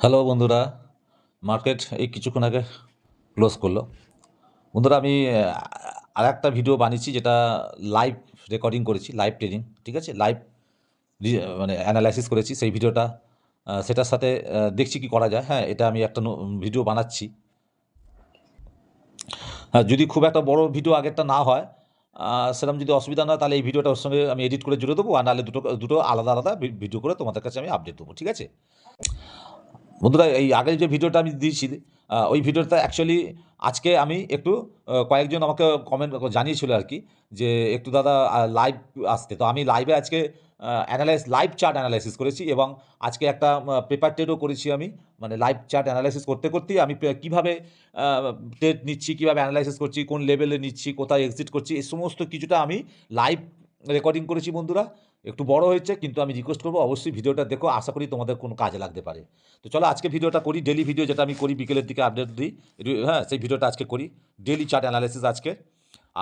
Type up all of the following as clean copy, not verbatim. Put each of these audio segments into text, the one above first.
Hello বন্ধুরা, market এই কিছুক্ষণ আগে ক্লোজ করলো। বন্ধুরা আমি আরেকটা ভিডিও বানিয়েছি যেটা লাইভ রেকর্ডিং করেছি, লাইভ ট্রেডিং, ঠিক আছে? লাইভ মানে অ্যানালাইসিস করেছি সেই ভিডিওটা, সেটার সাথে দেখছি কি করা যায়। হ্যাঁ, এটা আমি একটা ভিডিও বানাচ্ছি। হ্যাঁ, যদি খুব একটা বড় ভিডিও আগেরটা না হয়, সেরকম যদি অসুবিধা না হয় তাহলে এই ভিডিওটা ওর সঙ্গে আমি এডিট করে জুড়ে দেবো, আর নাহলে দুটো দুটো আলাদা আলাদা ভিডিও করে তোমাদের কাছে আমি আপডেট দেবো, ঠিক আছে? বন্ধুরা এই আগের যে ভিডিওটা আমি দিয়েছি, ওই ভিডিওটা অ্যাকচুয়ালি আজকে আমি একটু কয়েকজন আমাকে কমেন্ট জানিয়েছিল আর কি, যে একটু দাদা লাইভ আসতে। তো আমি লাইভে আজকে লাইভ চার্ট অ্যানালাইসিস করেছি, এবং আজকে একটা পেপার ট্রেডও করেছি আমি। মানে লাইভ চার্ট অ্যানালাইসিস করতে করতেই আমি কীভাবে ট্রেড নিচ্ছি, কীভাবে অ্যানালাইসিস করছি, কোন লেভেলে নিচ্ছি, কোথায় এক্সিট করছি, এই সমস্ত কিছুটা আমি লাইভ রেকর্ডিং করেছি বন্ধুরা। একটু বড় হয়েছে, কিন্তু আমি রিকোয়েস্ট করবো অবশ্যই ভিডিওটা দেখো, আশা করি তোমাদের কোনো কাজে লাগতে পারে। তো চলো আজকে ভিডিওটা করি, ডেলি ভিডিও যেটা আমি করি বিকেলের দিকে আপডেট দিই। হ্যাঁ, সেই ভিডিওটা আজকে করি, ডেলি চার্ট অ্যানালাইসিস আজকে।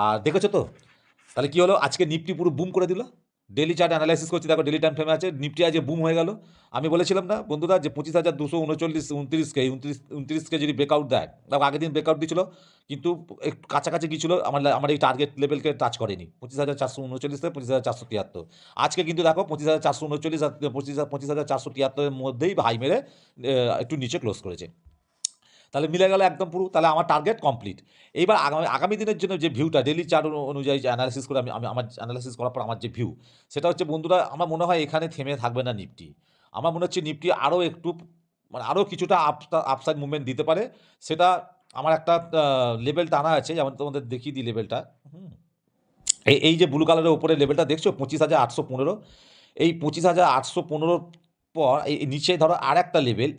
আর দেখেছো তো তাহলে কী হলো, আজকে নিফটি পুরো বুম করে দিল। ডেলি চার্ট অ্যানালাইসিস করছি, দেখো ডেলি টাইম ফ্রেমে আছে, নিফটি আজ বুম হয়ে গেল। আমি বলেছিলাম না বন্ধুরা যে 25,239 যদি ব্রেকআউট দেয়, দেখো আগের দিন ব্রেকআউট দিয়েছিল, কিন্তু একটু কাছাকাছি গিয়েছিল, আমার এই টার্গেট লেভেলকে টাচ করেনি, 25,439 থেকে 25,473। আজকে কিন্তু দেখো 25,439 আর 25,473 মধ্যেই হাই মেরে একটু নিচে ক্লোজ করেছে। তাহলে মিলে গেল একদম পুরো, তাহলে আমার টার্গেট কমপ্লিট। এইবার আগামী দিনের জন্য যে ভিউটা ডেলি চার্ট অনুযায়ী অ্যানালাইসিস করে আমি আমার অ্যানালাইসিস করার পর আমার যে ভিউ, সেটা হচ্ছে বন্ধুরা, আমার মনে হয় এখানে থেমে থাকবে না নিফটি। আমার মনে হচ্ছে নিফটি আরও একটু, মানে আরও কিছুটা আপসাইড মুভমেন্ট দিতে পারে। সেটা আমার একটা লেভেল টানা আছে, যেমন তোমাদের দেখিয়ে দিই লেভেলটা। এই যে ব্লু কালারের উপরে লেভেলটা দেখছো 25,815, এই 25,815 পর এই নিচে ধরো আর একটা লেভেল,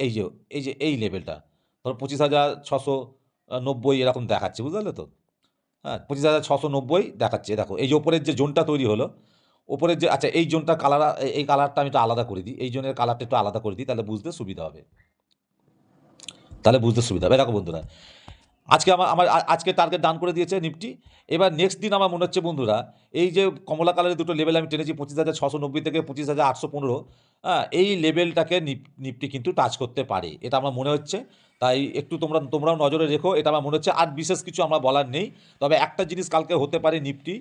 এই লেভেলটা ধরো 25,690 এরকম দেখাচ্ছে, বুঝতে পারলে তো? হ্যাঁ, 25,690 দেখাচ্ছে। দেখো এই যে ওপরের যে জোনটা তৈরি হলো, ওপরের যে, আচ্ছা এই জোনটা কালার, এই কালারটা আমি একটু আলাদা করে দিই, এই জোনের কালারটা একটু আলাদা করে দিই, তাহলে বুঝতে সুবিধা হবে। দেখো বন্ধুরা, আজকে আজকে টার্গেট ডান করে দিয়েছে নিফটি। এবার নেক্সট দিন আমার মনে হচ্ছে বন্ধুরা, এই যে কমলা কালারের দুটো লেভেল আমি টেনেছি 25,690 থেকে 25,815, হ্যাঁ, এই লেভেলটাকে নিফটি কিন্তু টাচ করতে পারে, এটা আমার মনে হচ্ছে। তাই একটু তোমরাও নজরে রেখো, এটা আমার মনে হচ্ছে। আর বিশেষ কিছু আমার বলার নেই, তবে একটা জিনিস কালকে হতে পারে, নিফটি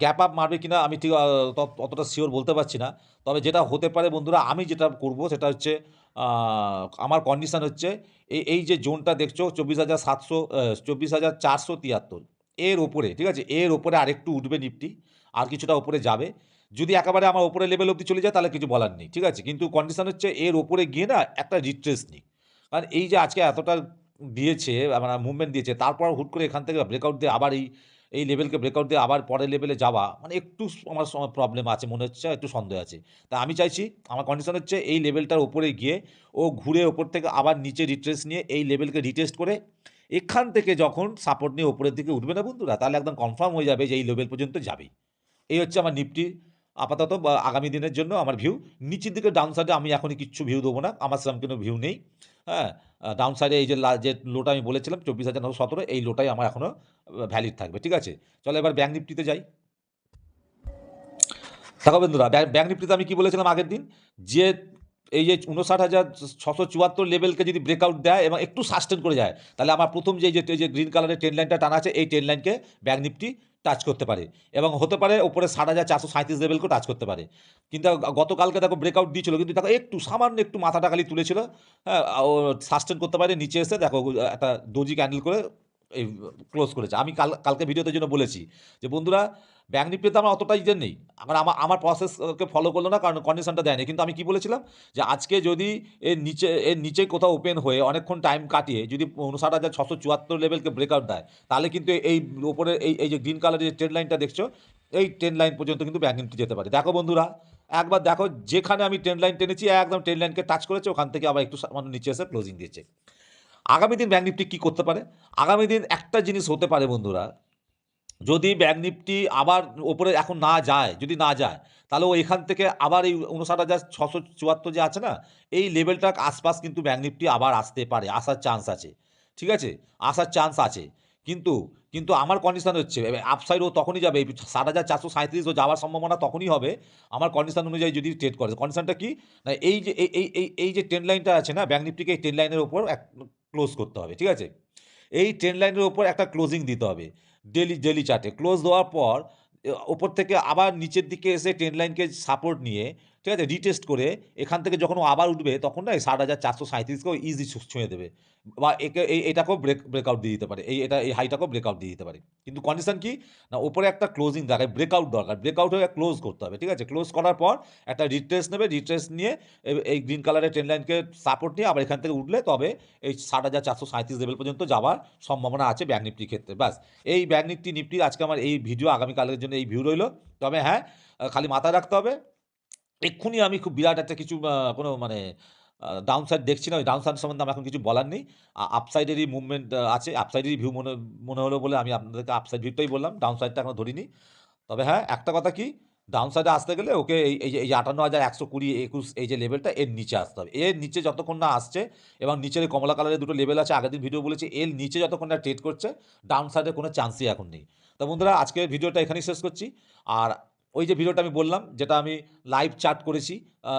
গ্যাপ আপ মারবে কিনা আমি ঠিক অতটা শিওর বলতে পারছি না। তবে যেটা হতে পারে বন্ধুরা, আমি যেটা করব সেটা হচ্ছে, আমার কন্ডিশান হচ্ছে এই যে জোনটা দেখছো 24,473, এর ওপরে, ঠিক আছে, এর ওপরে আরেকটু উঠবে নিফটি, আর কিছুটা ওপরে যাবে। যদি একেবারে আমার ওপরে লেভেল অবধি চলে যায় তাহলে কিছু বলার নেই, ঠিক আছে, কিন্তু কন্ডিশান হচ্ছে এর ওপরে গিয়ে না একটা রিট্রেস নিই। কারণ এই যে আজকে এতটা দিয়েছে, মানে মুভমেন্ট দিয়েছে, তারপর হুট করে এখান থেকে ব্রেকআউট দিয়ে আবার এই লেভেলকে ব্রেকআউট দিয়ে আবার পরের লেভেলে যাওয়া, মানে একটু আমার প্রবলেম আছে মনে হচ্ছে, একটু সন্দেহ আছে। তা আমি চাইছি, আমার কন্ডিশন হচ্ছে এই লেভেলটার ওপরে গিয়ে ও ঘুরে ওপর থেকে আবার নিচে রিট্রেস নিয়ে এই লেভেলকে রিটেস্ট করে এখান থেকে যখন সাপোর্ট নিয়ে ওপরের দিকে উঠবে না বন্ধুরা, তাহলে একদম কনফার্ম হয়ে যাবে যে এই লেভেল পর্যন্ত যাবেই। এই হচ্ছে আমার নিফটি আপাতত বা আগামী দিনের জন্য আমার ভিউ। নিচের দিকে ডাউন সাইডে আমি এখনই কিচ্ছু ভিউ দেবো না, আমার সেরকম কোনো ভিউ নেই। হ্যাঁ, ডাউন সাইডে এই যে লোটা আমি বলেছিলাম 24,917, এই লোটাই আমার এখনও ভ্যালিড থাকবে, ঠিক আছে। চলো এবার ব্যাঙ্ক নিফটিতে যাই। দেখো বন্ধুরা, ব্যাঙ্ক নিফটিতে আমি কি বলেছিলাম আগের দিন, যে এই যে 59,674 লেভেলকে যদি ব্রেকআউট দেয় এবং একটু সাস্টেন করে যায়, তাহলে আমার প্রথম যে গ্রিন কালারের ট্রেন লাইনটা টানা আছে, এই ট্রেন লাইনকে ব্যাঙ্ক নিফটি টাচ করতে পারে, এবং হতে পারে ওপরে 60,437 লেভেলকেও টাচ করতে পারে। কিন্তু গতকালকে দেখো ব্রেকআউট দিয়েছিল, কিন্তু দেখো একটু সামান্য একটু মাথাটা খালি তুলেছিল। হ্যাঁ, ও সাস্টেন করতে পারে, নিচে এসে দেখো একটা ডোজি ক্যান্ডেল করে এই ক্লোজ করেছে। আমি কালকে ভিডিওতে জন্য বলেছি যে বন্ধুরা, ব্যাঙ্ক নিফটিতে আমার অতটা ইজের নেই, আমার প্রসেসকে ফলো করলো না, কারণ কন্ডিশনটা দেয়নি। কিন্তু আমি কি বলেছিলাম, যে আজকে যদি এর নিচে কোথাও ওপেন হয়ে অনেকক্ষণ টাইম কাটিয়ে যদি 59,674 লেভেলকে ব্রেকআউট দেয়, তাহলে কিন্তু এই ওপরে এই যে গ্রিন কালারের যে ট্রেন লাইনটা দেখছো, এই ট্রেন লাইন পর্যন্ত কিন্তু ব্যাঙ্ক নিফটি যেতে পারে। দেখো বন্ধুরা, একবার দেখো যেখানে আমি ট্রেন লাইন টেনেছি একদম ট্রেন লাইনকে টাচ করেছে, ওখান থেকে আবার একটু সামান্য নিচে এসে ক্লোজিং দিয়েছে। আগামী দিন ব্যাঙ্ক নিফটি কী করতে পারে? আগামী দিন একটা জিনিস হতে পারে বন্ধুরা, যদি ব্যাঙ্ক নিফটি আবার ওপরে এখন না যায়, যদি না যায়, তাহলে ও এখান থেকে আবার এই 59,674 যে আছে না, এই লেভেলটার আশপাশ কিন্তু ব্যাঙ্ক নিফটি আবার আসতে পারে, আসার চান্স আছে, ঠিক আছে, আসার চান্স আছে। কিন্তু কিন্তু আমার কন্ডিশন হচ্ছে আপসাইড ও তখনই যাবে, ৭,৪৩৭ ও যাওয়ার সম্ভাবনা তখনই হবে আমার কন্ডিশন অনুযায়ী যদি ট্রেড করে। কন্ডিশনটা কি? না এই যে এই যে ট্রেন্ড লাইনটা আছে না ব্যাংক নিফটিকে এই ট্রেন্ড লাইনের উপর ক্লোজ করতে হবে, ঠিক আছে? এই ট্রেন্ড লাইনের উপর একটা ক্লোজিং দিতে হবে ডেলি চার্টে। ক্লোজ দেওয়ার পর ওপর থেকে আবার নিচের দিকে এসে ট্রেন্ড লাইনকে সাপোর্ট নিয়ে, ঠিক আছে? রিটেস্ট করে এখান থেকে যখন ও আবার উঠবে তখন না এই ৭,৪৩৭কেও ইজি ছুঁয়ে দেবে বা এটাকেও ব্রেকআউট দিয়ে দিতে পারে। এই হাইটাকেও ব্রেকআউট দিয়ে দিতে পারে। কিন্তু কন্ডিশন কি? না উপরে একটা ক্লোজিং দরকার, ব্রেকআউট দরকার। ব্রেকআউট হয়ে ক্লোজ করতে হবে, ঠিক আছে? ক্লোজ করার পর একটা রিট্রেস নেবে, রিট্রেস নিয়ে এই গ্রিন কালারের ট্রেন্ড লাইনকে সাপোর্ট নিয়ে আবার এখান থেকে উঠলে তবে এই ৭,৪৩৭ লেভেল পর্যন্ত যাওয়ার সম্ভাবনা আছে ব্যাংক নিফটির ক্ষেত্রে। ব্যাস এই ব্যাংক নিফটির আজকে আমার এই ভিডিও, আগামীকালের জন্য এই ভিউ রইল। তবে হ্যাঁ, খালি মাথায় রাখতে হবে এক্ষুনি আমি খুব বিরাট একটা কিছু কোনো মানে ডাউন সাইড দেখছি না। ওই ডাউন সাইড সম্বন্ধে আমার এখন কিছু বলার নেই। আপসাইডেরই মুভমেন্ট আছে। আপসাইডেরই ভিউ মনে মনে হলো বলে আমি আপনাদেরকে আপসাইড ভিউটাই বললাম। ডাউন সাইডটা এখনো ধরিনি। তবে হ্যাঁ, একটা কথা কি, ডাউন সাইডে আসতে গেলে ওকে এই যে ৫৮,১২০, ২১ এই যে লেভেলটা এর নিচে আসতে হবে। এর নিচে যতক্ষণ না আসছে এবং নিচের এই কমলা কালারের দুটো লেভেল আছে, আগের দিন ভিডিও বলেছি, এর নিচে যতক্ষণ না ট্রেড করছে, ডাউন সাইডে কোনো চান্সই এখন নেই। তো বন্ধুরা আজকের ভিডিওটা এখানেই শেষ করছি। আর ওই যে ভিডিওটা আমি বললাম, যেটা আমি লাইভ চার্ট করেছি,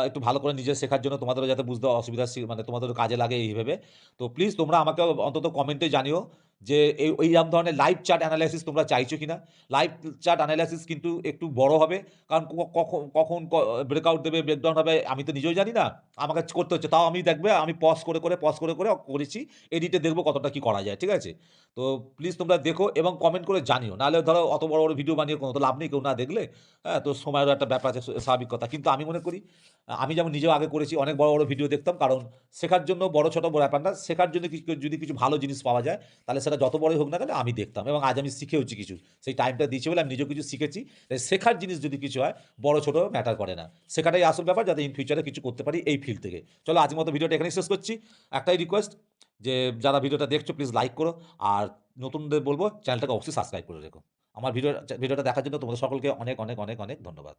একটু ভালো করে নিজে শেখার জন্য, তোমাদেরও যাতে বুঝতে অসুবিধা মানে তোমাদেরও কাজে লাগে এই ভেবে। তো প্লিজ তোমরা আমাকে অন্তত কমেন্টে জানিও যে এইরকম ধরনের লাইভ চার্ট অ্যানালাইসিস তোমরা চাইছো কিনা। লাইভ চার্ট অ্যানালাইসিস কিন্তু একটু বড় হবে, কারণ কখন ব্রেকআউট দেবে, ব্রেকডাউন হবে আমি তো নিজেও জানি না, আমাকে করতে হচ্ছে। তাও আমি দেখবে আমি পজ করে করেছি, এডিটে দেখবো কতটা কি করা যায়, ঠিক আছে? তো প্লিজ তোমরা দেখো এবং কমেন্ট করে জানিও, নাহলে ধরো অত বড় বড় ভিডিও বানিয়ে কোনো তো লাভ নেই কেউ না দেখলে। হ্যাঁ, তো সময়েরও একটা ব্যাপার আছে, স্বাভাবিক কথা। কিন্তু আমি মনে করি আমি যেমন নিজেও আগে করেছি, অনেক বড় বড় ভিডিও দেখতাম, কারণ শেখার জন্য বড় ছোট বড় ব্যাপার না, শেখার জন্য যদি কিছু ভালো জিনিস পাওয়া যায় তাহলে সেটা যত বড়ই হোক না কেন আমি দেখতাম, এবং আজ আমি শিখেওছি কিছু। সেই টাইমটা দিয়েছি বলে আমি নিজেও কিছু শিখেছি। তাই শেখার জিনিস যদি কিছু হয়, বড় ছোট ম্যাটার করে না, শেখাটাই আসল ব্যাপার, যাতে ইন ফিউচারে কিছু করতে পারি এই ফিল্ড থেকে। চলো আজকের মতো ভিডিওটা এখানেই শেষ করছি। একটাই রিকোয়েস্ট, যে যারা ভিডিওটা দেখছো প্লিজ লাইক করো, আর নতুনদের বলবো চ্যানেলটাকে অবশ্যই সাবস্ক্রাইব করে রেখো। আমার ভিডিওটা দেখার জন্য তোমাদের সকলকে অনেক অনেক অনেক অনেক ধন্যবাদ।